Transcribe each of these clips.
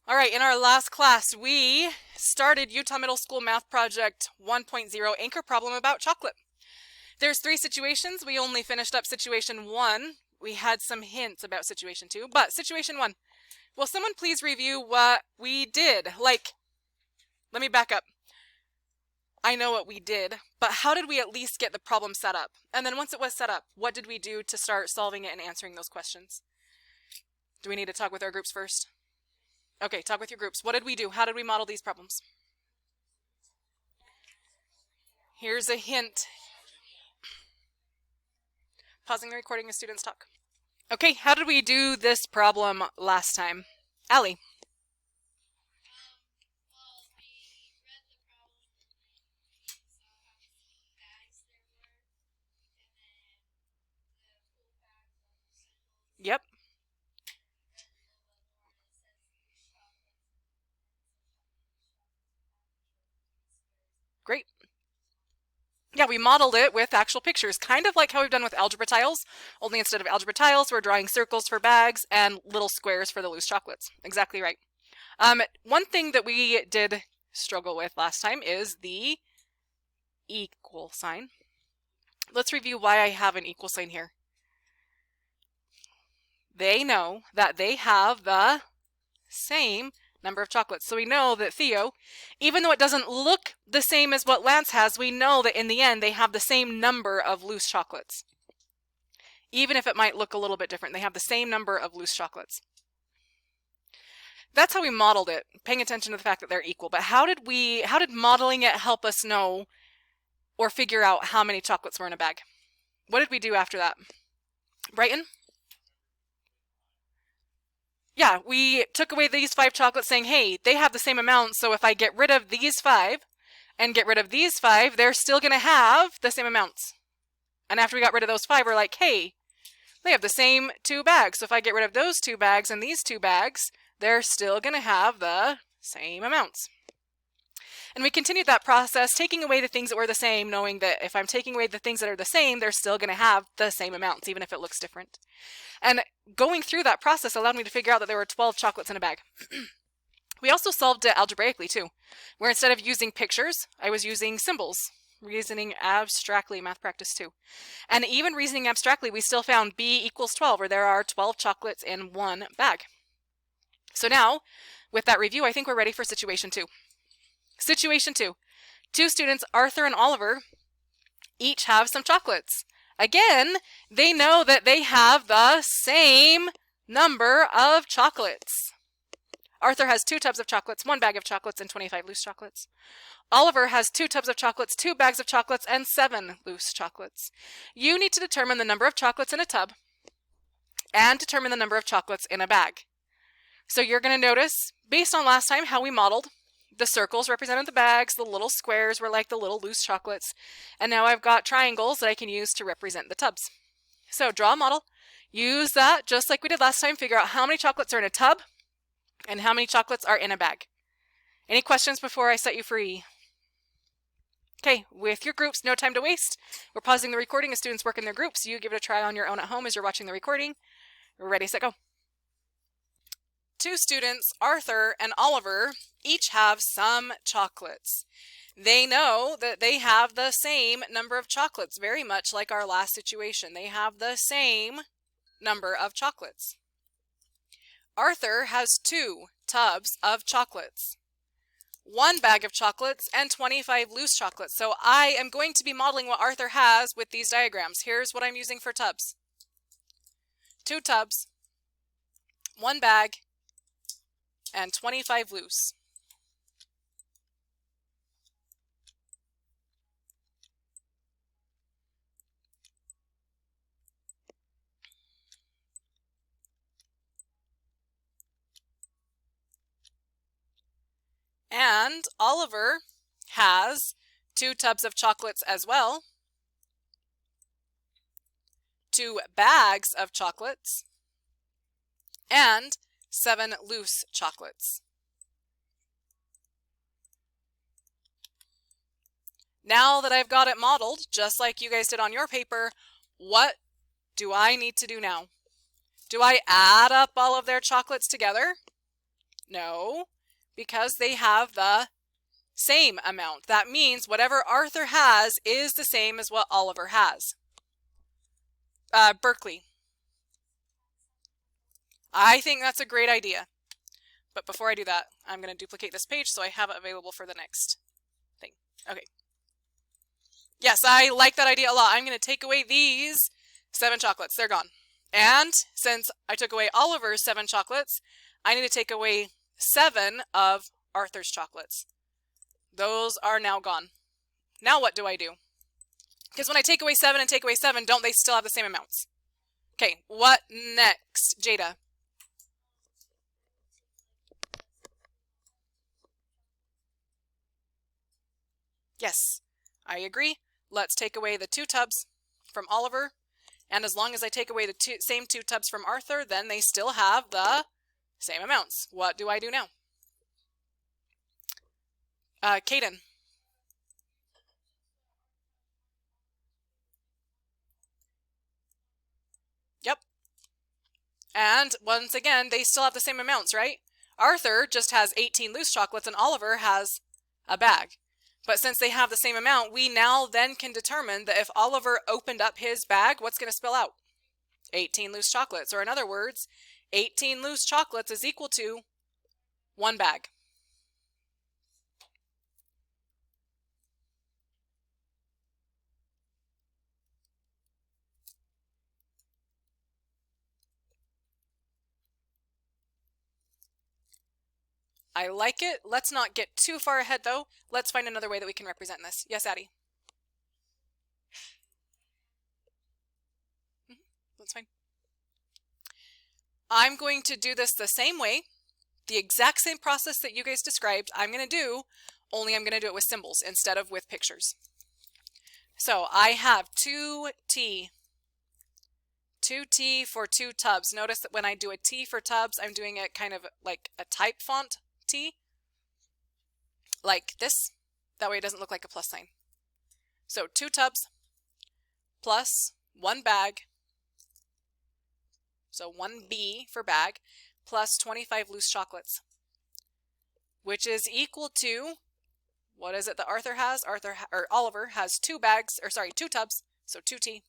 All right, in our last class, we started Utah Middle School Math Project 1.0 Anchor Problem about chocolate. There's 3 situations. We only finished up situation 1. We had some hints about situation 2, but situation 1. Will someone please review what we did? Let me back up. I know what we did, but how did we at least get the problem set up? And then once it was set up, what did we do to start solving it and answering those questions? Do we need to talk with our groups first? Okay, talk with your groups. What did we do? How did we model these problems? Here's a hint. Pausing the recording as students talk. Okay, how did we do this problem last time? Allie. Yep. Great. Yeah, we modeled it with actual pictures, kind of like how we've done with algebra tiles, only instead of algebra tiles, we're drawing circles for bags and little squares for the loose chocolates. Exactly right. One thing that we did struggle with last time is the equal sign. Let's review why I have an equal sign here. They know that they have the same number of chocolates. So we know that Theo, even though it doesn't look the same as what Lance has, we know that in the end they have the same number of loose chocolates. Even if it might look a little bit different, they have the same number of loose chocolates. That's how we modeled it, paying attention to the fact that they're equal. But how did modeling it help us know or figure out how many chocolates were in a bag? What did we do after that? Brighton? Yeah, we took away these 5 chocolates saying, hey, they have the same amount, so if I get rid of these 5 and get rid of these 5, they're still going to have the same amounts. And after we got rid of those 5, we're like, hey, they have the same 2 bags. So if I get rid of those 2 bags and these 2 bags, they're still going to have the same amounts. And we continued that process, taking away the things that were the same, knowing that if I'm taking away the things that are the same, they're still going to have the same amounts, even if it looks different. And going through that process allowed me to figure out that there were 12 chocolates in a bag. We also solved it algebraically too, where instead of using pictures, I was using symbols, reasoning abstractly, math practice 2. And even reasoning abstractly, we still found B equals 12, where there are 12 chocolates in one bag. So now, with that review, I think we're ready for situation 2. Situation 2. 2 students, Arthur and Oliver, each have some chocolates. Again, they know that they have the same number of chocolates. Arthur has 2 tubs of chocolates, 1 bag of chocolates, and 25 loose chocolates. Oliver has 2 tubs of chocolates, 2 bags of chocolates, and 7 loose chocolates. You need to determine the number of chocolates in a tub and determine the number of chocolates in a bag. So you're going to notice, based on last time how we modeled, the circles represented the bags, the little squares were like the little loose chocolates, and now I've got triangles that I can use to represent the tubs. So draw a model, use that just like we did last time, figure out how many chocolates are in a tub and how many chocolates are in a bag. Any questions before I set you free? Okay, with your groups, no time to waste. We're pausing the recording as students work in their groups. You give it a try on your own at home as you're watching the recording. Ready, set, go. 2 students, Arthur and Oliver, each have some chocolates. They know that they have the same number of chocolates, very much like our last situation. They have the same number of chocolates. Arthur has 2 tubs of chocolates, 1 bag of chocolates, and 25 loose chocolates. So I am going to be modeling what Arthur has with these diagrams. Here's what I'm using for tubs. 2 tubs, 1 bag, and 25 loose. And Oliver has 2 tubs of chocolates as well, 2 bags of chocolates, and 7 loose chocolates. Now that I've got it modeled, just like you guys did on your paper, what do I need to do now? Do I add up all of their chocolates together? No, because they have the same amount. That means whatever Arthur has is the same as what Oliver has. Berkeley. I think that's a great idea. But before I do that, I'm going to duplicate this page so I have it available for the next thing. Okay. Yes, I like that idea a lot. I'm going to take away these 7 chocolates. They're gone. And since I took away Oliver's 7 chocolates, I need to take away 7 of Arthur's chocolates. Those are now gone. Now what do I do? Because when I take away 7 and take away 7, don't they still have the same amounts? Okay, what next, Jada? Yes, I agree. Let's take away the 2 tubs from Oliver. And as long as I take away the same 2 tubs from Arthur, then they still have the same amounts. What do I do now? Kaden. Yep. And once again, they still have the same amounts, right? Arthur just has 18 loose chocolates and Oliver has a bag. But since they have the same amount, we now then can determine that if Oliver opened up his bag, what's going to spill out? 18 loose chocolates. Or in other words, 18 loose chocolates is equal to 1 bag. I like it. Let's not get too far ahead though. Let's find another way that we can represent this. Yes, Addie? That's fine. I'm going to do this the same way, the exact same process that you guys described. I'm going to do, only I'm going to do it with symbols instead of with pictures. So I have 2T. 2T for 2 tubs. Notice that when I do a T for tubs, I'm doing it kind of like a type font T. Like this. That way it doesn't look like a plus sign. So 2 tubs plus 1 bag. So 1B for bag plus 25 loose chocolates. Which is equal to, what is it that Arthur has? Oliver has 2 bags, or sorry, 2 tubs, so 2T.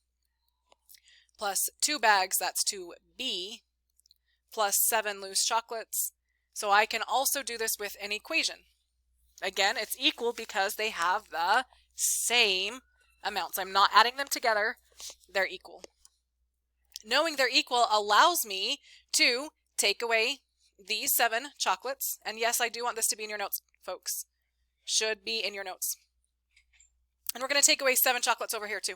Plus 2 bags, that's 2B, plus 7 loose chocolates. So I can also do this with an equation. Again, it's equal because they have the same amounts. I'm not adding them together, they're equal. Knowing they're equal allows me to take away these 7 chocolates. And yes, I do want this to be in your notes, folks. Should be in your notes. And we're going to take away 7 chocolates over here too.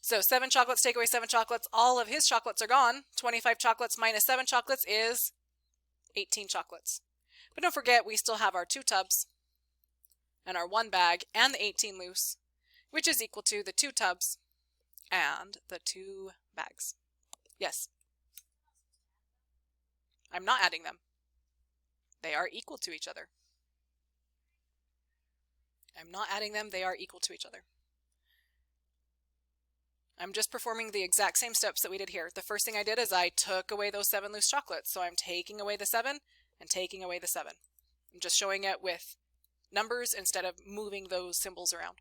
So 7 chocolates, take away 7 chocolates. All of his chocolates are gone. 25 chocolates minus 7 chocolates is 18 chocolates. But don't forget, we still have our 2 tubs and our 1 bag and the 18 loose, which is equal to the 2 tubs and the 2 bags. Yes. I'm not adding them. They are equal to each other. I'm not adding them. They are equal to each other. I'm just performing the exact same steps that we did here. The first thing I did is I took away those 7 loose chocolates. So I'm taking away the 7 and taking away the 7. I'm just showing it with numbers instead of moving those symbols around.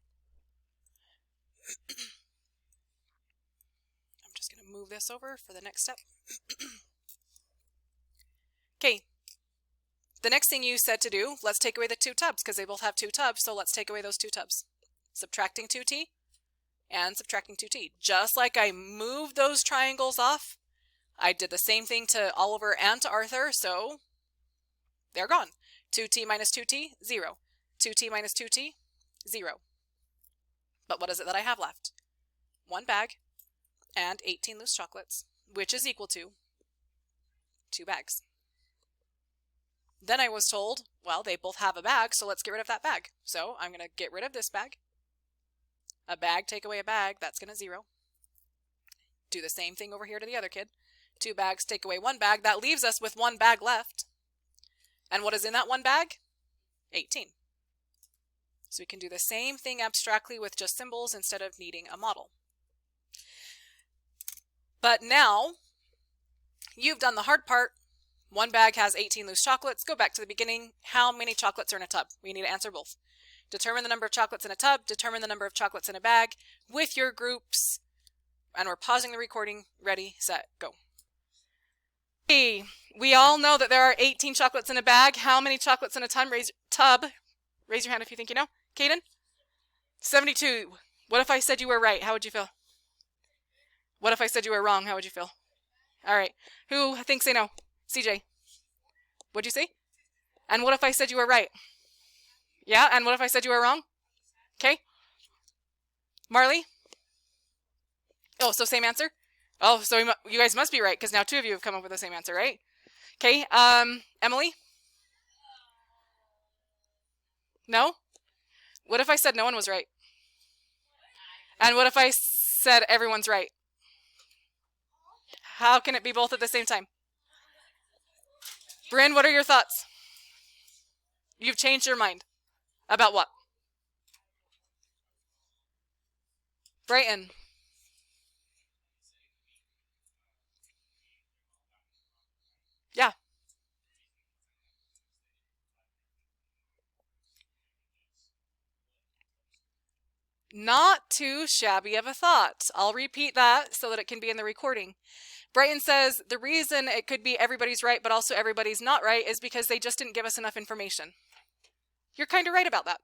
I'm just going to move this over for the next step. Okay. The next thing you said to do, let's take away the 2 tubs because they both have 2 tubs. So let's take away those 2 tubs. Subtracting 2T. And subtracting 2T. Just like I moved those triangles off, I did the same thing to Oliver and to Arthur, so they're gone. 2T minus 2T, 0. 2T minus 2T, 0. But what is it that I have left? 1 bag and 18 loose chocolates, which is equal to 2 bags. Then I was told, well, they both have a bag, so let's get rid of that bag. So I'm going to get rid of this bag. A bag, take away a bag, that's going to 0. Do the same thing over here to the other kid. 2 bags, take away 1 bag. That leaves us with 1 bag left. And what is in that 1 bag? 18. So we can do the same thing abstractly with just symbols instead of needing a model. But now, you've done the hard part. One bag has 18 loose chocolates. Go back to the beginning. How many chocolates are in a tub? We need to answer both. Determine the number of chocolates in a tub. Determine the number of chocolates in a bag with your groups. And we're pausing the recording. Ready, set, go. Hey, we all know that there are 18 chocolates in a bag. How many chocolates in a tub? Raise your hand if you think you know. Kaden? 72. What if I said you were right? How would you feel? What if I said you were wrong? How would you feel? All right. Who thinks they know? CJ. What'd you say? And what if I said you were right? Yeah, and what if I said you were wrong? Okay. Marley? Oh, so same answer? Oh, so you guys must be right, because now two of you have come up with the same answer, right? Okay, Emily? No? What if I said no one was right? And what if I said everyone's right? How can it be both at the same time? Bryn, what are your thoughts? You've changed your mind. About what? Brighton. Yeah. Not too shabby of a thought. I'll repeat that so that it can be in the recording. Brighton says the reason it could be everybody's right but also everybody's not right is because they just didn't give us enough information. You're kind of right about that.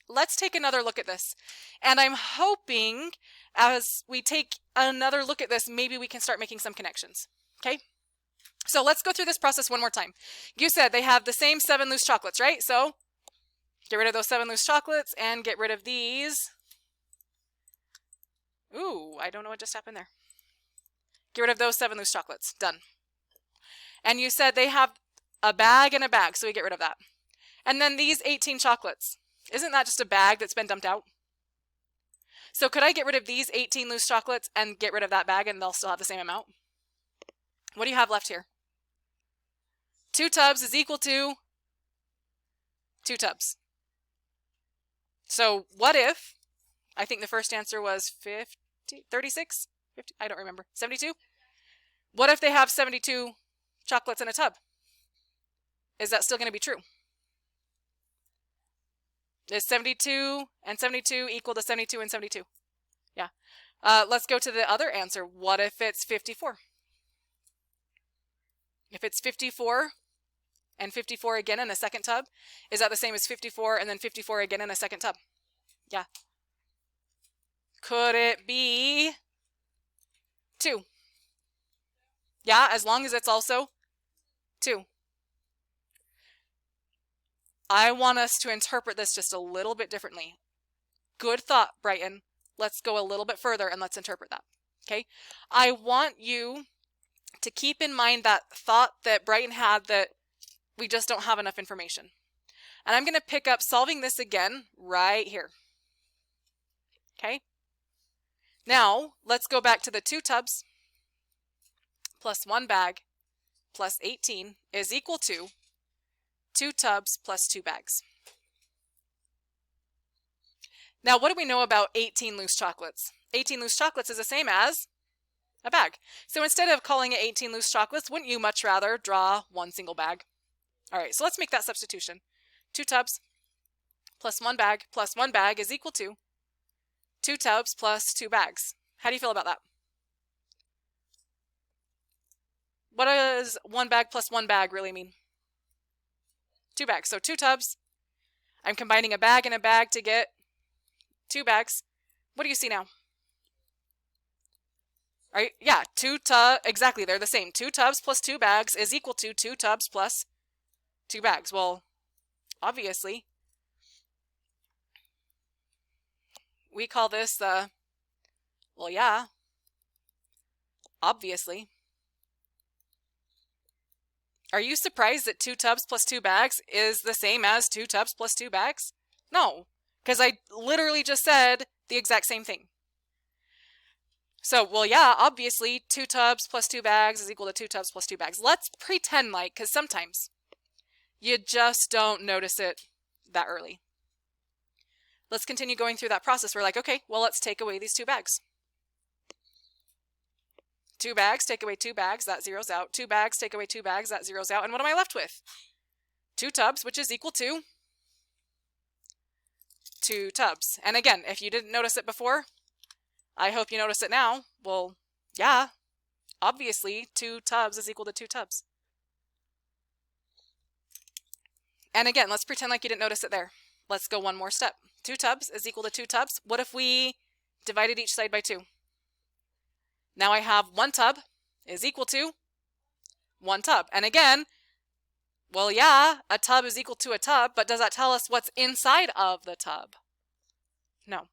Let's take another look at this. And I'm hoping as we take another look at this, maybe we can start making some connections. Okay? So let's go through this process one more time. You said they have the same 7 loose chocolates, right? So get rid of those 7 loose chocolates and get rid of these. Ooh, I don't know what just happened there. Get rid of those 7 loose chocolates. Done. And you said they have a bag and a bag, so we get rid of that. And then these 18 chocolates. Isn't that just a bag that's been dumped out? So could I get rid of these 18 loose chocolates and get rid of that bag and they'll still have the same amount? What do you have left here? 2 tubs is equal to 2 tubs. So what if, I think the first answer was 36? 50, I don't remember. 72? What if they have 72 chocolates in a tub? Is that still going to be true? Is 72 and 72 equal to 72 and 72? Yeah. Let's go to the other answer. What if it's 54? If it's 54 and 54 again in a second tub, is that the same as 54 and then 54 again in a second tub? Yeah. Could it be 2? Yeah, as long as it's also 2. I want us to interpret this just a little bit differently. Good thought, Brighton. Let's go a little bit further and let's interpret that. Okay? I want you to keep in mind that thought that Brighton had that we just don't have enough information. And I'm going to pick up solving this again right here. Okay? Now, let's go back to the 2 tubs plus 1 bag plus 18 is equal to 2 tubs plus 2 bags. Now, what do we know about 18 loose chocolates? 18 loose chocolates is the same as a bag. So instead of calling it 18 loose chocolates, wouldn't you much rather draw 1 single bag? All right, so let's make that substitution. 2 tubs plus 1 bag is equal to 2 tubs plus 2 bags. How do you feel about that? What does 1 bag plus 1 bag really mean? 2 bags. So 2 tubs. I'm combining a bag and a bag to get 2 bags. What do you see now? Right? Yeah, 2 tubs. Exactly, they're the same. 2 tubs plus 2 bags is equal to 2 tubs plus 2 bags. Well, obviously, we call this the, well, yeah, obviously. Are you surprised that 2 tubs plus 2 bags is the same as 2 tubs plus 2 bags? No, because I literally just said the exact same thing. So, well, yeah, obviously 2 tubs plus 2 bags is equal to 2 tubs plus 2 bags. Let's pretend like, because sometimes you just don't notice it that early. Let's continue going through that process. We're like, okay, well, let's take away these 2 bags. 2 bags, take away 2 bags, that zeroes out. 2 bags, take away 2 bags, that zeroes out. And what am I left with? 2 tubs, which is equal to 2 tubs. And again, if you didn't notice it before, I hope you notice it now. Well, yeah, obviously 2 tubs is equal to 2 tubs. And again, let's pretend like you didn't notice it there. Let's go one more step. 2 tubs is equal to 2 tubs. What if we divided each side by 2? Now I have 1 tub is equal to 1 tub. And again, well, yeah, a tub is equal to a tub, but does that tell us what's inside of the tub? No.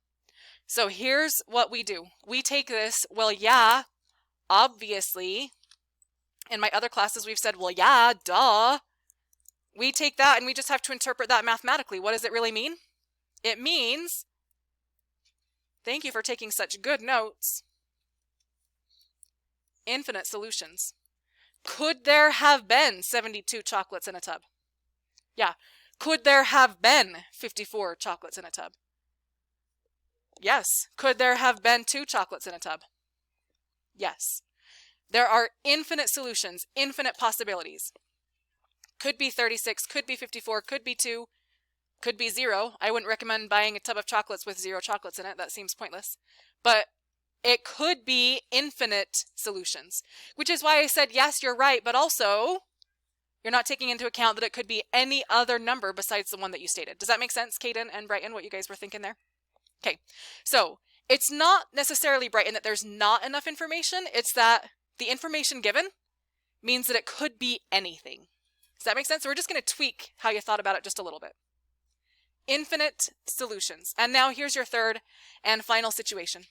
So here's what we do. We take this, well, yeah, obviously. In my other classes, we've said, well, yeah, duh. We take that and we just have to interpret that mathematically. What does it really mean? It means, thank you for taking such good notes, infinite solutions. Could there have been 72 chocolates in a tub? Yeah. Could there have been 54 chocolates in a tub? Yes. Could there have been 2 chocolates in a tub? Yes. There are infinite solutions, infinite possibilities. Could be 36, could be 54, could be 2, could be 0. I wouldn't recommend buying a tub of chocolates with 0 chocolates in it. That seems pointless. But it could be infinite solutions, which is why I said, yes, you're right, but also you're not taking into account that it could be any other number besides the one that you stated. Does that make sense, Caden and Brighton, what you guys were thinking there? Okay, so it's not necessarily, Brighton, that there's not enough information. It's that the information given means that it could be anything. Does that make sense? So we're just going to tweak how you thought about it just a little bit. Infinite solutions. And now here's your third and final situation.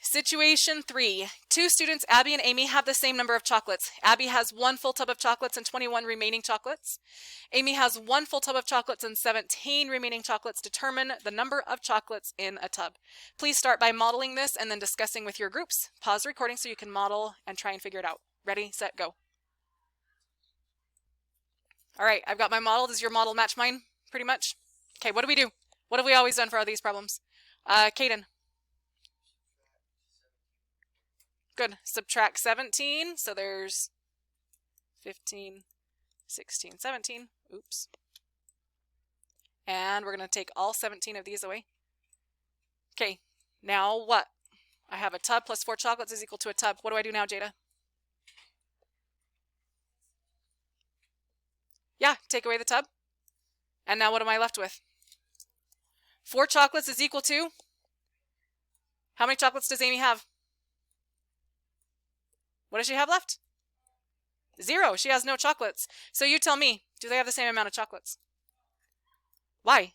Situation 3. 2 students, Abby and Amy, have the same number of chocolates. Abby has 1 full tub of chocolates and 21 remaining chocolates. Amy has 1 full tub of chocolates and 17 remaining chocolates. Determine the number of chocolates in a tub. Please start by modeling this and then discussing with your groups. Pause the recording so you can model and try and figure it out. Ready, set, go. All right, I've got my model. Does your model match mine, pretty much? Okay, what do we do? What have we always done for all these problems? Caden. Good. Subtract 17. So there's 15, 16, 17. Oops. And we're going to take all 17 of these away. Okay, now what? I have a tub plus 4 chocolates is equal to a tub. What do I do now, Jada? Yeah, take away the tub. And now what am I left with? 4 chocolates is equal to? How many chocolates does Amy have? What does she have left? 0. She has no chocolates. So you tell me, do they have the same amount of chocolates? Why?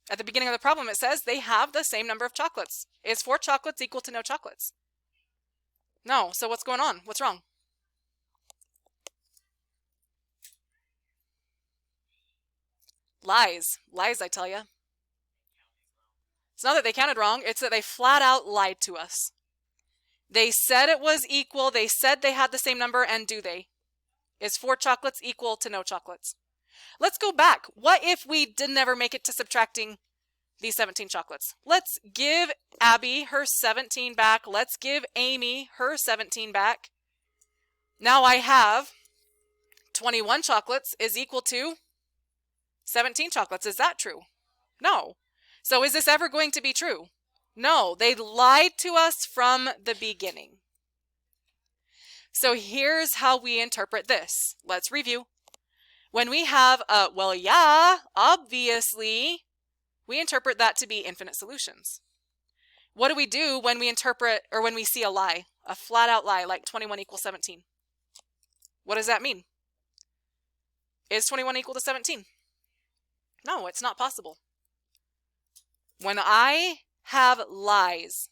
At the beginning of the problem it says they have the same number of chocolates. Is 4 chocolates equal to no chocolates? No. So what's going on? What's wrong? Lies. Lies, I tell you. It's not that they counted wrong. It's that they flat out lied to us. They said it was equal. They said they had the same number, and do they? Is 4 chocolates equal to no chocolates? Let's go back. What if we did never make it to subtracting these 17 chocolates? Let's give Abby her 17 back. Let's give Amy her 17 back. Now I have 21 chocolates is equal to 17 chocolates. Is that true? No. So is this ever going to be true? No, they lied to us from the beginning. So here's how we interpret this. Let's review. When we have a, well, yeah, obviously, we interpret that to be infinite solutions. What do we do when we interpret, or when we see a lie, a flat out lie, like 21 equals 17? What does that mean? Is 21 equal to 17? No, it's not possible. When I have lies,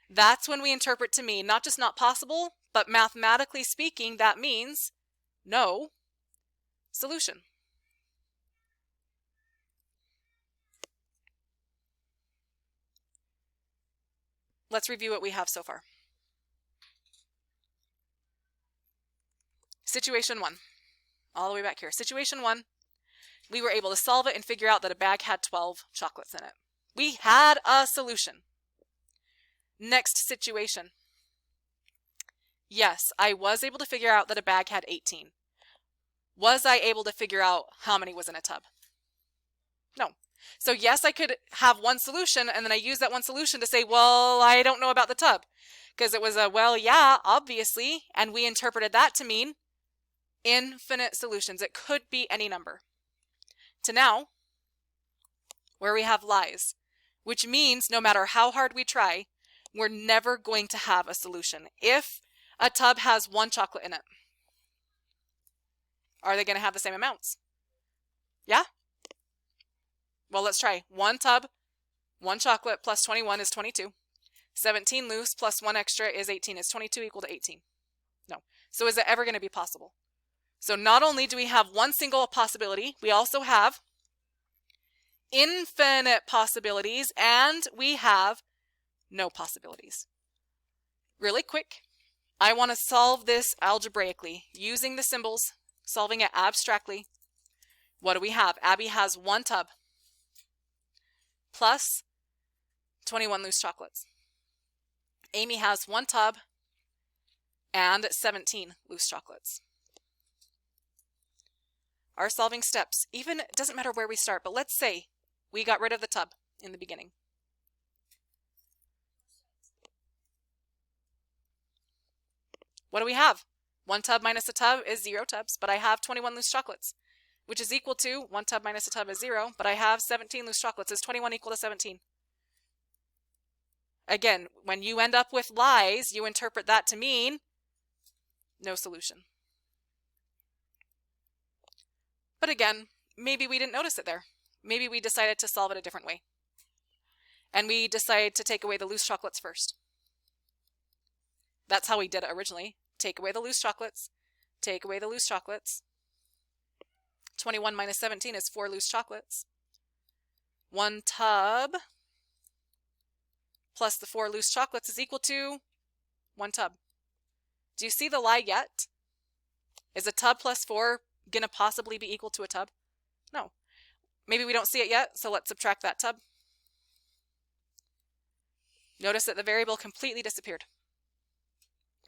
that's when we interpret to mean not just not possible, but mathematically speaking, that means no solution. Let's review what we have so far. Situation 1, all the way back here. Situation 1, we were able to solve it and figure out that a bag had 12 chocolates in it. We had a solution. Next situation. Yes, I was able to figure out that a bag had 18. Was I able to figure out how many was in a tub? No. So yes, I could have one solution, and then I use that one solution to say, well, I don't know about the tub. Because it was a, well, yeah, obviously, and we interpreted that to mean infinite solutions. It could be any number. To now, where we have lies, which means no matter how hard we try, we're never going to have a solution. If a tub has one chocolate in it, are they going to have the same amounts? Yeah? Well, let's try. One tub, one chocolate plus 21 is 22. 17 loose plus one extra is 18. Is 22 equal to 18? No. So is it ever going to be possible? So not only do we have one single possibility, we also have infinite possibilities, and we have no possibilities. Really quick, I want to solve this algebraically using the symbols, solving it abstractly. What do we have? Abby has one tub plus 21 loose chocolates. Amy has one tub and 17 loose chocolates. Our solving steps, even it doesn't matter where we start, but let's say we got rid of the tub in the beginning. What do we have? One tub minus a tub is 0 tubs, but I have 21 loose chocolates, which is equal to one tub minus a tub is 0, but I have 17 loose chocolates. Is 21 equal to 17? Again, when you end up with lies, you interpret that to mean no solution. But again, maybe we didn't notice it there. Maybe we decided to solve it a different way. And we decided to take away the loose chocolates first. That's how we did it originally. Take away the loose chocolates. Take away the loose chocolates. 21 minus 17 is 4 loose chocolates. One tub plus the 4 loose chocolates is equal to 1 tub. Do you see the lie yet? Is a tub plus 4 going to possibly be equal to a tub? No. Maybe we don't see it yet, so let's subtract that tub. Notice that the variable completely disappeared.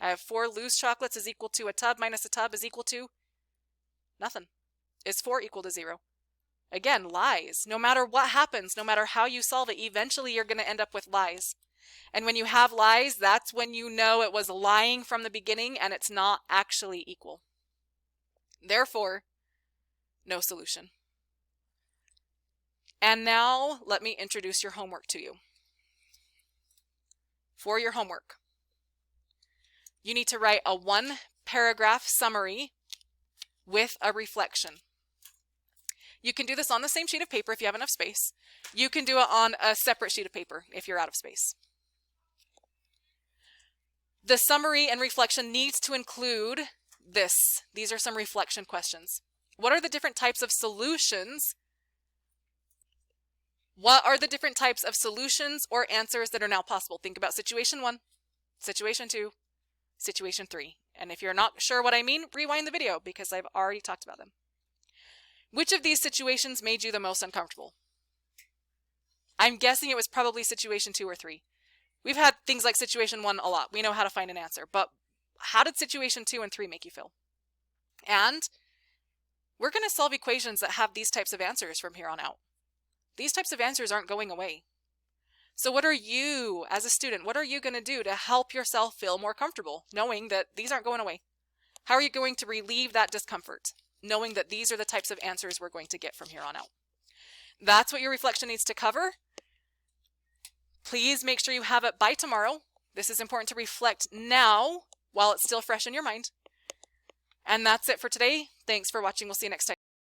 I have 4 loose chocolates is equal to a tub minus a tub is equal to nothing. Is 4 equal to 0? Again, lies. No matter what happens, no matter how you solve it, eventually you're going to end up with lies. And when you have lies, that's when you know it was lying from the beginning and it's not actually equal. Therefore, no solution. And now let me introduce your homework to you. For your homework, you need to write a 1-paragraph summary with a reflection. You can do this on the same sheet of paper if you have enough space. You can do it on a separate sheet of paper if you're out of space. The summary and reflection needs to include this. These are some reflection questions. What are the different types of solutions? What are the different types of solutions or answers that are now possible? Think about situation 1, situation 2, situation 3. And if you're not sure what I mean, rewind the video because I've already talked about them. Which of these situations made you the most uncomfortable? I'm guessing it was probably situation 2 or 3. We've had things like situation 1 a lot. We know how to find an answer. But how did situation 2 and 3 make you feel? And we're going to solve equations that have these types of answers from here on out. These types of answers aren't going away. So what are you, as a student, what are you going to do to help yourself feel more comfortable, knowing that these aren't going away? How are you going to relieve that discomfort, knowing that these are the types of answers we're going to get from here on out? That's what your reflection needs to cover. Please make sure you have it by tomorrow. This is important to reflect now while it's still fresh in your mind. And that's it for today. Thanks for watching. We'll see you next time.